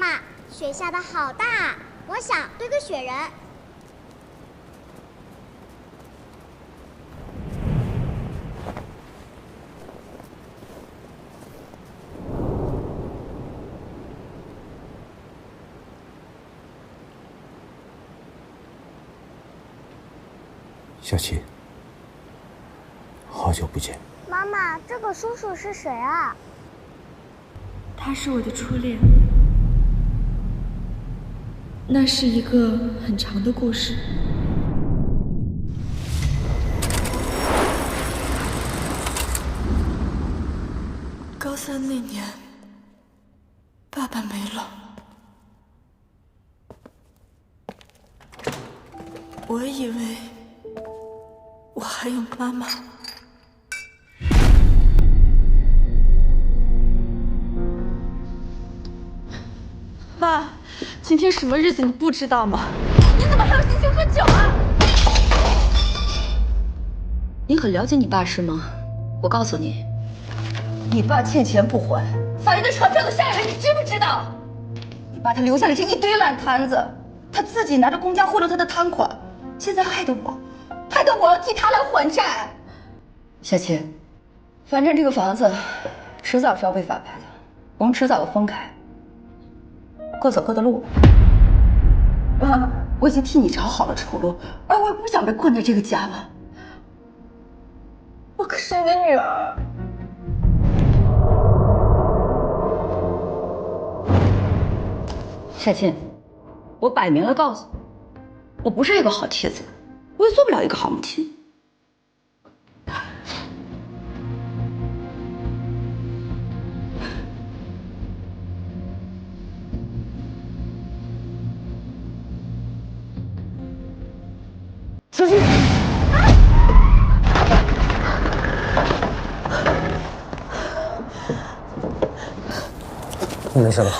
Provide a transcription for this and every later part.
妈，雪下的好大，我想堆个雪人。小琪，好久不见。妈妈，这个叔叔是谁啊？他是我的初恋。那是一个很长的故事。高三那年，爸爸没了。我以为我还有妈妈。爸，今天什么日子你不知道吗？你怎么还有心情喝酒啊？你很了解你爸是吗？我告诉你，你爸欠钱不还，法院的传票都下来了，你知不知道？你爸他留下的是一堆烂摊子，他自己拿着公家贿赂他的摊款，现在害得我要替他来还债。小琪，反正这个房子迟早是要被法拍的，我们迟早要分开。各走各的路。妈，我已经替你找好了出路，而我也不想被困在这个家了。我可是你的女儿。夏倩，我摆明了告诉你，我不是一个好妻子，我也做不了一个好母亲。小心！你没事吧？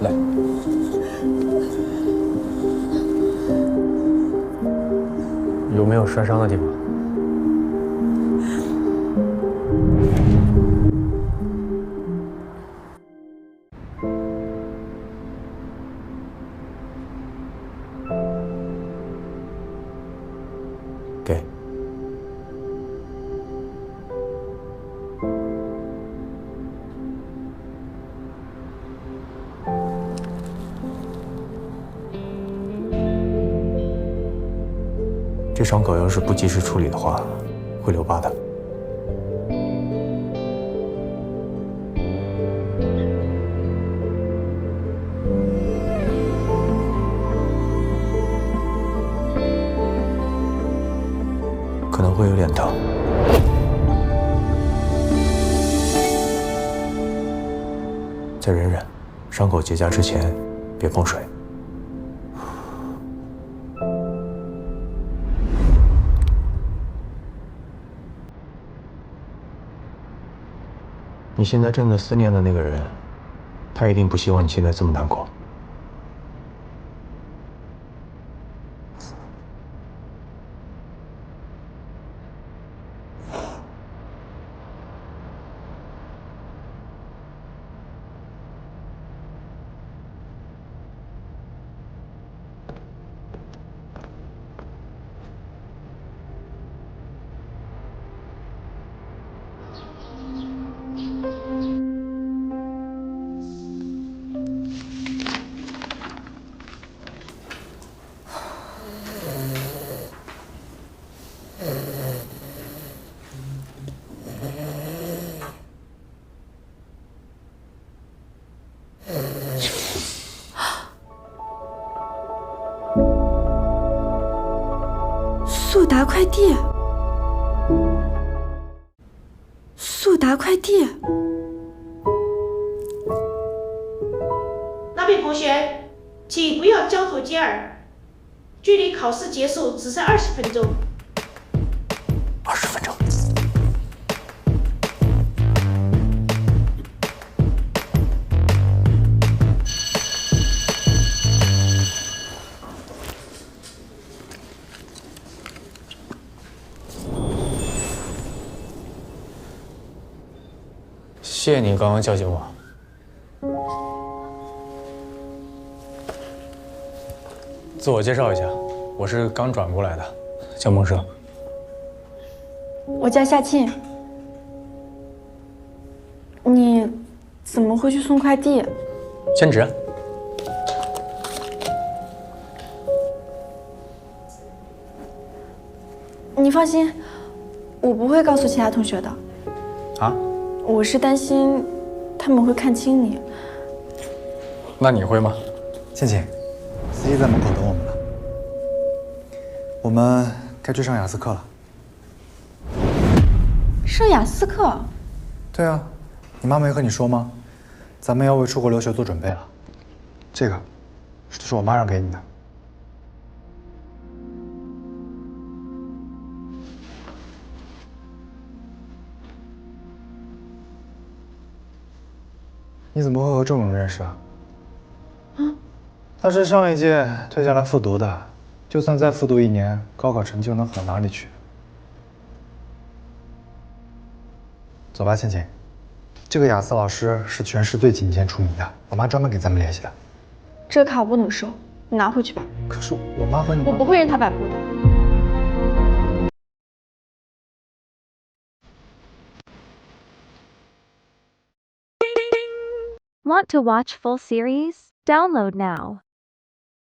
来，有没有摔伤的地方？给。这伤口要是不及时处理的话，会留疤的。可能会有点疼。再忍忍，伤口结痂之前别碰水。你现在正在思念的那个人，他一定不希望你现在这么难过。速达快递，速达快递。那位同学，请不要交头接耳，距离考试结束只剩20分钟。20分钟。谢谢你刚刚叫醒我。自我介绍一下，我是刚转过来的，叫孟生。我叫夏沁。你怎么会去送快递？兼职。你放心，我不会告诉其他同学的。啊？我是担心他们会看清你。那你会吗？倩倩，司机在门口等我们了，我们该去上雅思课了。上雅思课？对啊，你妈没和你说吗？咱们要为出国留学做准备了。这个是我妈让给你的。你怎么会和这种人认识啊？他是上一届退下来复读的，就算再复读1年，高考成绩又能好到哪里去？走吧，倩倩，这个雅思老师是全市最顶尖出名的，我妈专门给咱们联系的。这卡我不能收，你拿回去吧。可是我妈和你……我不会任他摆布的。Want to watch full series? Download now.